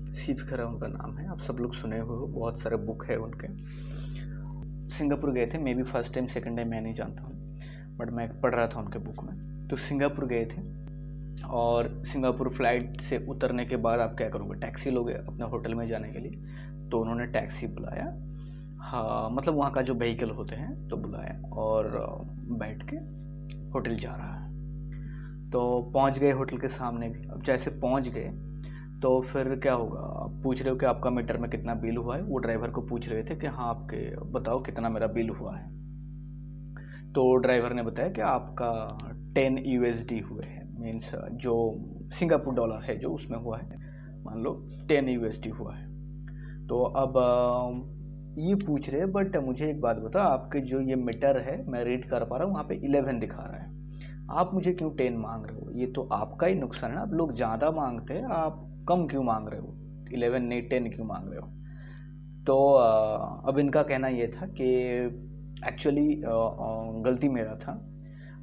Steve खरा उनका नाम है, आप सब लोग सुने हुए हो, बहुत सारे बुक है उनके। सिंगापुर गए थे, may be first time second time मैं नहीं जानता हूँ, बट मैं पढ़ रहा था उनके बुक में। तो सिंगापुर गए थे और सिंगापुर फ्लाइट से उतरने के बाद आप क्या करोगे, टैक्सी लोगे अपने होटल में जाने के लिए। तो उन्होंने टैक्सी बुलाया, हाँ मतलब वहाँ का जो व्हीकल होते हैं तो बुलाया, और बैठ के होटल जा रहा है। तो पहुँच गए होटल के सामने भी। अब जैसे पहुँच गए तो फिर क्या होगा, आप पूछ रहे हो कि आपका मीटर में कितना बिल हुआ है। वो ड्राइवर को पूछ रहे थे कि हाँ आपके बताओ कितना मेरा बिल हुआ है। तो ड्राइवर ने बताया कि आपका 10 USD हुए हैं, मीन्स जो सिंगापुर डॉलर है जो उसमें हुआ है, मान लो 10 USD हुआ है। तो अब ये पूछ रहे हैं, बट मुझे एक बात बताओ, आपके जो ये मीटर है मैं रीड कर पा रहा हूँ, वहाँ पे 11 दिखा रहा है, आप मुझे क्यों 10 मांग रहे हो? ये तो आपका ही नुकसान है ना, आप लोग ज़्यादा मांगते हैं, आप कम क्यों मांग रहे हो? 11 नहीं 10 क्यों मांग रहे हो? तो अब इनका कहना ये था कि एक्चुअली गलती मेरा था,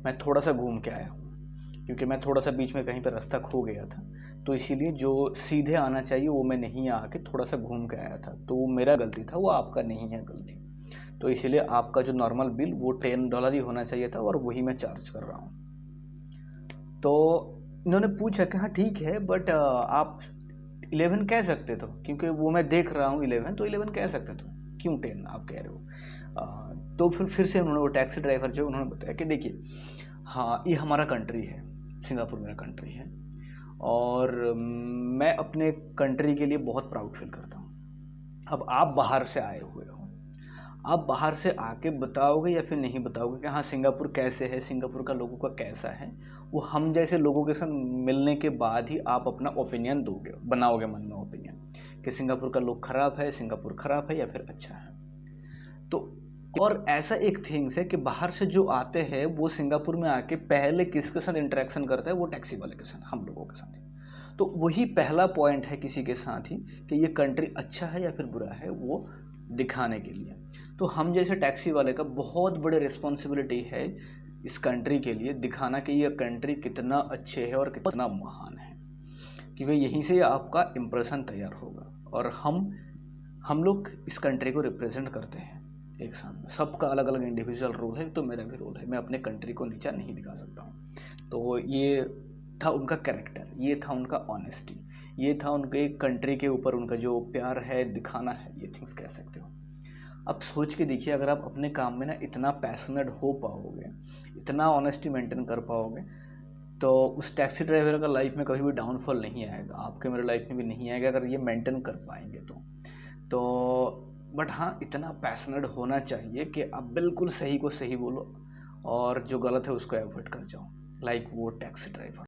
मैं थोड़ा सा घूम के आया हूँ, क्योंकि मैं थोड़ा सा बीच में कहीं पर रास्ता खो गया था, तो इसीलिए जो सीधे आना चाहिए वो मैं नहीं आके थोड़ा सा घूम के आया था, तो वो मेरा गलती था, वो आपका नहीं है गलती। तो इसीलिए आपका जो नॉर्मल बिल वो $10 ही होना चाहिए था, और वही मैं चार्ज कर रहा हूँ। तो इन्होंने पूछा कि हाँ ठीक है, बट आप 11 कह सकते थे, क्योंकि वो मैं देख रहा हूँ 11, तो 11 कह सकते थे, क्यों 10 आप कह रहे हो? तो फिर से उन्होंने, वो टैक्सी ड्राइवर जो उन्होंने बताया कि देखिए हाँ ये हमारा कंट्री है, सिंगापुर मेरा कंट्री है, और मैं अपने कंट्री के लिए बहुत प्राउड फील करता हूँ। अब आप बाहर से आए हुए हो, आप बाहर से आके बताओगे या फिर नहीं बताओगे कि हाँ सिंगापुर कैसे है, सिंगापुर का लोगों का कैसा है, वो हम जैसे लोगों के साथ मिलने के बाद ही आप अपना ओपिनियन दोगे, बनाओगे मन में ओपिनियन कि सिंगापुर का लोग खराब है, सिंगापुर खराब है या फिर अच्छा है। तो और ऐसा एक थिंग्स है कि बाहर से जो आते हैं वो सिंगापुर में आके पहले किसके साथ इंटरेक्शन करता है, वो टैक्सी वाले के साथ, हम लोगों के साथ ही। तो वही पहला पॉइंट है किसी के साथ ही कि ये कंट्री अच्छा है या फिर बुरा है, वो दिखाने के लिए। तो हम जैसे टैक्सी वाले का बहुत बड़े रिस्पॉन्सिबिलिटी है इस कंट्री के लिए दिखाना कि ये कंट्री कितना अच्छे है और कितना महान है, क्योंकि यहीं से आपका इम्प्रेशन तैयार होगा। और हम लोग इस कंट्री को रिप्रेजेंट करते हैं एक साथ में, सबका अलग अलग इंडिविजुअल रोल है, तो मेरा भी रोल है, मैं अपने कंट्री को नीचा नहीं दिखा सकता हूँ। तो ये था उनका कैरेक्टर, ये था उनका ऑनेस्टी, ये था उनके कंट्री के ऊपर उनका जो प्यार है, दिखाना है, ये थिंग्स कह सकते हो। अब सोच के देखिए, अगर आप अपने काम में ना इतना पैशनेट हो पाओगे, इतना ऑनेस्टी मेंटेन कर पाओगे, तो उस टैक्सी ड्राइवर का लाइफ में कभी भी डाउनफॉल नहीं आएगा, आपके मेरे लाइफ में भी नहीं आएगा, अगर ये मेंटेन कर पाएंगे तो बट हाँ इतना पैशनेट होना चाहिए कि आप बिल्कुल सही को सही बोलो और जो गलत है उसको अवॉइड कर जाओ, लाइक वो टैक्सी ड्राइवर।